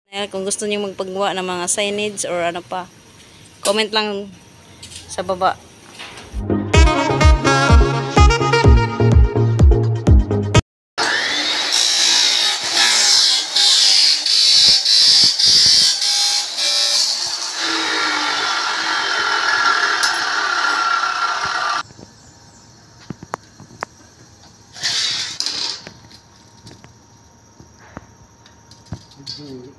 Kung gusto niyo magpagawa ng mga signage or ano pa, comment lang sa baba. Video?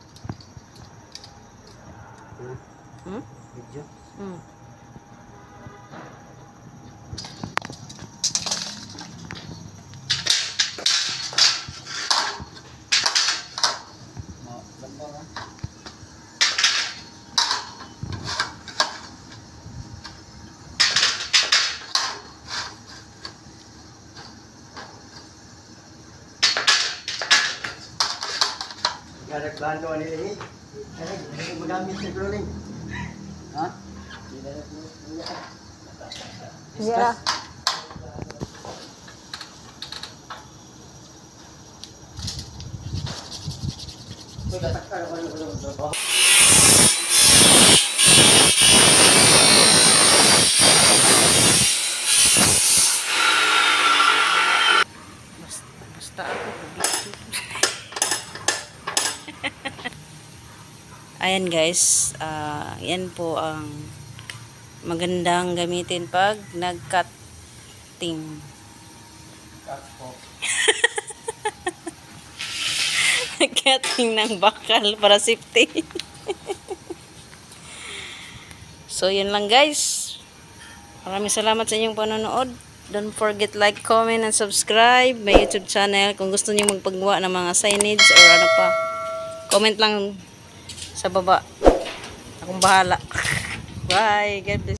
Ada klando ni. Ini magamit sa cloning. Ha? Yeah. Basta ako Ayan guys, yan po ang magandang gamitin pag nag-cutting. Cutting ng bakal para safety. So yan lang guys. Maraming salamat sa inyong panonood. Don't forget like, comment, and subscribe my YouTube channel. Kung gusto niyo magpagawa ng mga signage or ano pa, comment lang sa baba. Akong bahala. Bye. God bless.